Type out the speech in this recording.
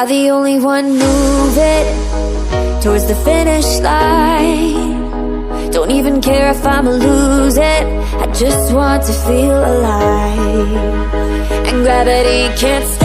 Am I the only one moving towards the finish line? Don't even care if I'ma lose it, I just want to feel alive. And gravity can't stop